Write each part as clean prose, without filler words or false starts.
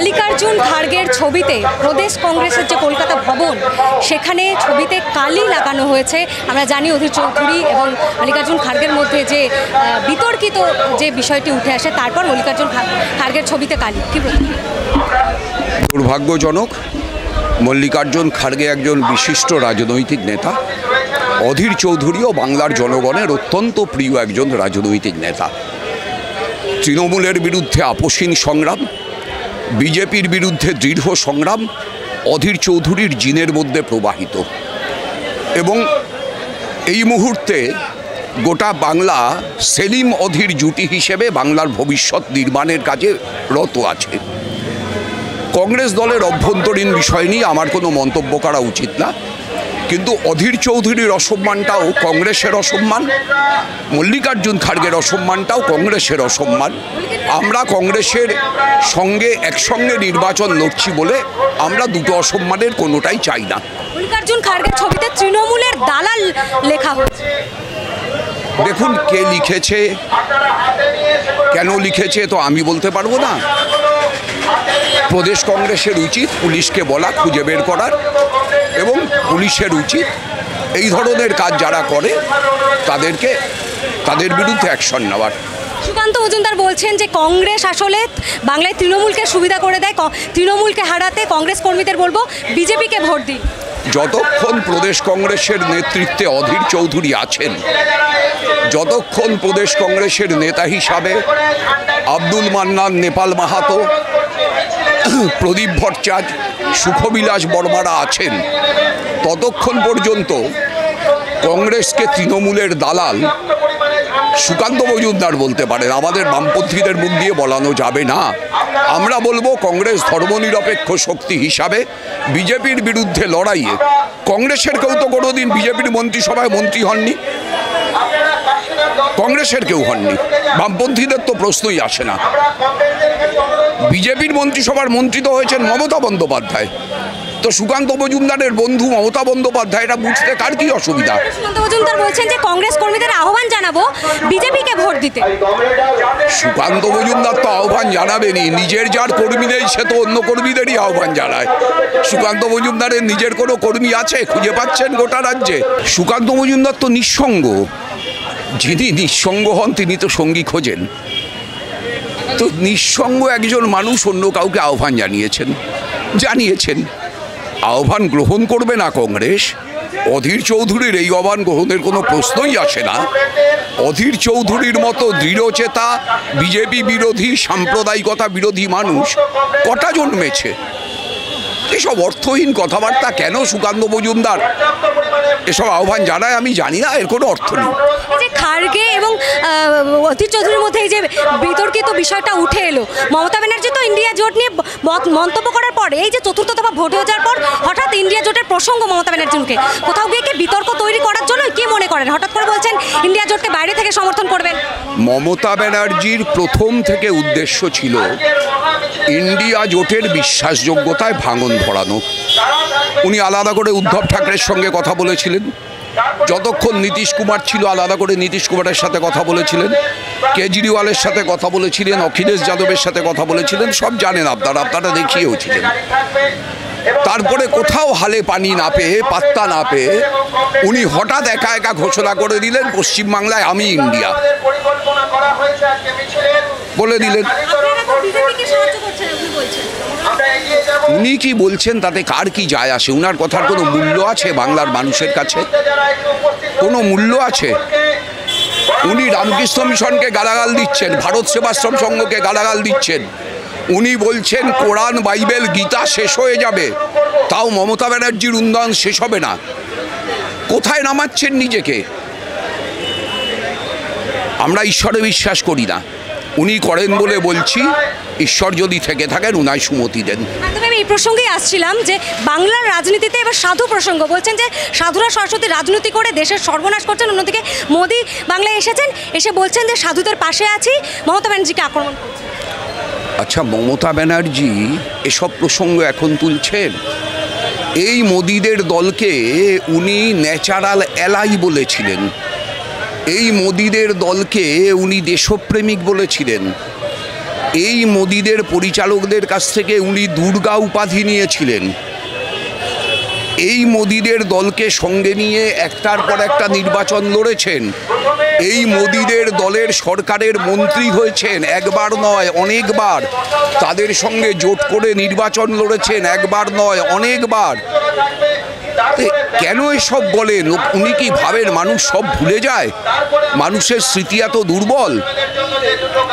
মল্লিকার্জুন খাড়গের ছবিতে প্রদেশ কংগ্রেসের যে কলকাতা ভবন সেখানে ছবিতে কালি লাগানো হয়েছে। আমরা জানি অধীর চৌধুরী এবং মল্লিকার্জুন খাড়গের মধ্যে যে বিতর্কিত যে বিষয়টি উঠে আসে, তারপর মল্লিকার্জুন খাড়গের ছবিতে কালি, কি বলবেন? দুর্ভাগ্যজনক। মল্লিকার্জুন খাড়গে একজন বিশিষ্ট রাজনৈতিক নেতা। অধীর চৌধুরীও বাংলার জনগণের অত্যন্ত প্রিয় একজন রাজনৈতিক নেতা। তৃণমূলের বিরুদ্ধে আপোষহীন সংগ্রাম, বিজেপির বিরুদ্ধে দৃঢ় সংগ্রাম অধীর চৌধুরীর জিনের মধ্যে প্রবাহিত, এবং এই মুহূর্তে গোটা বাংলা সেলিম অধীর জুটি হিসেবে বাংলার ভবিষ্যৎ নির্মাণের কাজে রত আছে। কংগ্রেস দলের অভ্যন্তরীণ বিষয় নিয়ে আমার কোনো মন্তব্য করা উচিত না, কিন্তু অধীর চৌধুরীর অসম্মানটাও কংগ্রেসের অসম্মান, মল্লিকার্জুন খাড়গের অসম্মানটাও কংগ্রেসের অসম্মান। আমরা কংগ্রেসের সঙ্গে একসঙ্গে নির্বাচন লড়ছি বলে আমরা দুটো অসম্মানের কোনোটাই চাই না। মল্লিকার্জুন খাড়গের ছবিতে তৃণমূলের দালাল লেখা হয়েছে। দেখুন, কে লিখেছে, কেন লিখেছে তো আমি বলতে পারবো না। প্রদেশ কংগ্রেসের উচিত পুলিশকে বলা, খুঁজে বের করার, এবং পুলিশের উচিত এই ধরনের কাজ যারা করে তাদের বিরুদ্ধে অ্যাকশন নেওয়ার। সুকান্ত মজুমদার বলছেন যে কংগ্রেস আসলে বাংলায় তৃণমূলকে সুবিধা করে দেয়, তৃণমূলকে হারাতে কংগ্রেস কর্মীদের বলবো বিজেপিকে ভোট দিন। যতক্ষণ প্রদেশ কংগ্রেসের নেতৃত্বে অধীর চৌধুরী আছেন, যতক্ষণ প্রদেশ কংগ্রেসের নেতা হিসাবে আব্দুল মান্নান, নেপাল মাহাতো, প্রদীপ ভট্টাচার্য, সুখবিলাস বর্মারা আছেন, ততক্ষণ পর্যন্ত কংগ্রেসকে তৃণমূলের দালাল সুকান্ত মজুমদার বলতে পারেন, আমাদের বামপন্থীদের মুখ দিয়ে বলানো যাবে না। আমরা বলবো কংগ্রেস ধর্মনিরপেক্ষ শক্তি হিসাবে বিজেপির বিরুদ্ধে লড়াইয়ে, কংগ্রেসের কেউ তো কোনোদিন বিজেপির মন্ত্রিসভায় মন্ত্রী হননি, কংগ্রেসের কেউ হননি, বামপন্থীদের তো প্রশ্নই আসে না। বিজেপির মন্ত্রিসভার মন্ত্রী তো হয়েছেন মমতা বন্দ্যোপাধ্যায়, তো সুকান্ত মজুমদারের বন্ধু মমতা বন্দ্যোপাধ্যায়, এটা বুঝতে কার কি অসুবিধা? সুকান্ত মজুমদার বলছেন যে কংগ্রেস কর্মীদের আহ্বান জানাবো বিজেপিকে ভোট দিতে। সুকান্ত মজুমদার তো আহ্বান জানাবেনি, নিজের যার কর্মী নেই সে তো অন্য কর্মীদেরই আহ্বান জানায়। সুকান্ত মজুমদারের নিজের কোনো কর্মী আছে খুঁজে পাচ্ছেন গোটা রাজ্যে? সুকান্ত মজুমদার তো নিঃসঙ্গ, যিনি নিঃসঙ্গ হন তিনি তো সঙ্গী খোঁজেন। তো নিঃসঙ্গ একজন মানুষ অন্য কাউকে আহ্বান জানিয়েছেন, আহ্বান গ্রহণ করবে না কংগ্রেস। অধীর চৌধুরীর এই আহ্বান গ্রহণের কোনো প্রশ্নই আসে না। অধীর চৌধুরীর মতো দৃঢ়চেতা বিজেপি বিরোধী, সাম্প্রদায়িকতা বিরোধী মানুষ কটা জন্মেছে? এসব অর্থহীন কথাবার্তা কেন সুকান্ত মজুমদার এসব আহ্বান জানায় আমি জানি না, এর কোনো অর্থ নেই। যে খাড়গে এবং অধীর চৌধুরীর মধ্যে এই যে বিতর্কিত বিষয়টা উঠে এলো, মমতা ব্যানার্জি তো ইন্ডিয়া জোট নিয়ে মন্তব্য করার পরে এই যে চতুর্থ দফা ভোট হয়ে যাওয়ার পর হঠাৎ ইন্ডিয়া জোটের প্রসঙ্গ মমতা ব্যানার্জির মুখে, কোথাও গিয়ে কি বিতর্ক তৈরি করার জন্য কি মনে করেন? হঠাৎ করে বলছেন ইন্ডিয়া জোটকে বাইরে থেকে সমর্থন করবেন। মমতা ব্যানার্জির প্রথম থেকে উদ্দেশ্য ছিল ইন্ডিয়া জোটের বিশ্বাসযোগ্যতায় ভাঙন ধরানো। উনি আলাদা করে উদ্ধব ঠাকরের সঙ্গে কথা বলেছিলেন, যতক্ষণ নীতিশ কুমার ছিল আলাদা করে নীতিশ কুমারের সাথে কথা বলেছিলেন, কেজরিওয়ালের সাথে কথা বলেছিলেন, অখিলেশ যাদবের সাথে কথা বলেছিলেন, সব জানেন আপনারা দেখিয়েওছিলেন। তারপরে কোথাও হালে পানি না পেয়ে, পাত্তা না পেয়ে উনি হঠাৎ একা একা ঘোষণা করে দিলেন পশ্চিমবাংলায় আমি ইন্ডিয়া বলে দিলেন। উনি কি বলছেন তাতে কার কি যায় আসে? উনার কথার কোনো মূল্য আছে বাংলার মানুষের কাছে? কোনো মূল্য আছে? উনি রামকৃষ্ণ মিশনকে গালাগাল দিচ্ছেন, ভারত সেবাশ্রম সংঘকে গালাগাল দিচ্ছেন, উনি বলছেন কোরআন, বাইবেল, গীতা শেষ হয়ে যাবে, তাও মমতা ব্যানার্জির উন্নয়ন শেষ হবে না। কোথায় নামাচ্ছেন নিজেকে? আমরা ঈশ্বরে বিশ্বাস করি না, উনি করেন বলে বলছি। ঈশ্বর যদি থেকে থাকেন উনাই সুমতি দেন। আমি এই প্রসঙ্গেই আসছিলাম যে বাংলার রাজনীতিতে এবার সাধু প্রসঙ্গ, বলছেন যে সাধুরা সরস্বতী রাজনীতি করে দেশের সর্বনাশ করছেন, অন্যদিকে মোদি বাংলায় এসেছেন, এসে বলছেন যে সাধুদের পাশে আছি, মমতা ব্যানার্জিকে আক্রমণ করছেন। আচ্ছা, মমতা ব্যানার্জি এসব প্রসঙ্গ এখন তুলছেন? এই মোদিদের দলকে উনি ন্যাচারাল অ্যালাই বলেছিলেন, এই মোদিদের দলকে উনি দেশপ্রেমিক বলেছিলেন। এই মোদিদের পরিচালকদের কাছ থেকে উনি দুর্গা উপাধি নিয়েছিলেন। এই মোদিদের দলকে সঙ্গে নিয়ে একটার পর একটা নির্বাচন লড়েছেন। এই মোদিদের দলের সরকারের মন্ত্রী হয়েছেন, একবার নয় অনেকবার। তাদের সঙ্গে জোট করে নির্বাচন লড়েছেন, একবার নয় অনেকবার। কেন এসব বলেন? উনি কি ভাবেন মানুষ সব ভুলে যায়? মানুষের স্মৃতি এত দুর্বল?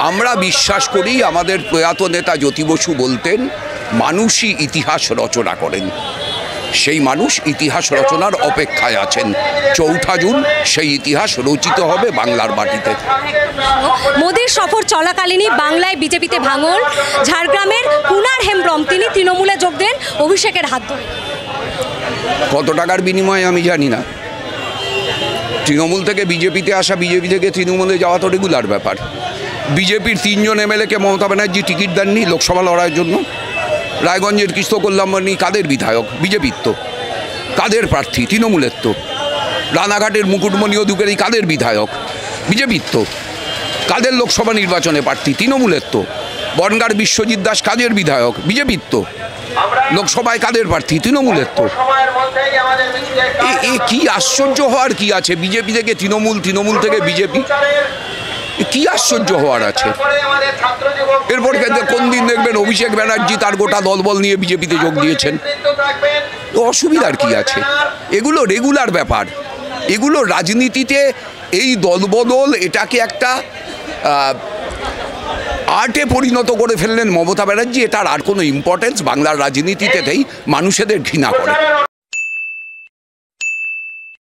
আমরা বিশ্বাস করি, আমাদের প্রয়াত নেতা জ্যোতি বসু বলতেন, মানুষই ইতিহাস রচনা করেন। সেই মানুষ ইতিহাস রচনার অপেক্ষায় আছেন। 4 জুন সেই ইতিহাস রচিত হবে বাংলার মাটিতে। মোদির সফর চলাকালীনই বাংলায় বিজেপিতে ভাঙন। ঝাড়গ্রামের কুনার হেমব্রম তিনি তৃণমূলে যোগ দেন অভিষেকের হাত ধরে। কত টাকার বিনিময়ে আমি জানি না। তৃণমূল থেকে বিজেপিতে আসা, বিজেপি থেকে তৃণমূলে যাওয়া তো রেগুলার ব্যাপার। বিজেপির 3 জন এমএলএকে মমতা ব্যানার্জি টিকিট দেননি লোকসভা লড়াইয়ের জন্য। রায়গঞ্জের কৃষ্ণকল্যাণী কাদের বিধায়ক? বিজেপির তো। কাদের প্রার্থী? তৃণমূলের তো। রানাঘাটের মুকুটমণি অধিকারী কাদের বিধায়ক? বিজেপির তো। কাদের লোকসভা নির্বাচনে প্রার্থী? তৃণমূলের তো। বনগাঁর বিশ্বজিৎ দাস কাদের বিধায়ক? বিজেপির তো। লোকসভায় কাদের প্রার্থী? তৃণমূলের তো। এ কি আশ্চর্য হওয়ার কি আছে? বিজেপি থেকে তৃণমূল, তৃণমূল থেকে বিজেপি, কি আশ্চর্য হওয়ার আছে? এরপর কোন দিন দেখবেন অভিষেক ব্যানার্জি তার গোটা দলবল নিয়ে বিজেপিতে যোগ দিয়েছেন। অসুবিধার কি আছে? এগুলো রেগুলার ব্যাপার। এগুলো রাজনীতিতে এই দলবদল, এটাকে একটা আর্টে পরিণত করে ফেললেন মমতা ব্যানার্জি। এটার আর কোনো ইম্পর্টেন্স বাংলার রাজনীতিতে নেই। মানুষেদের ঘৃণা করে।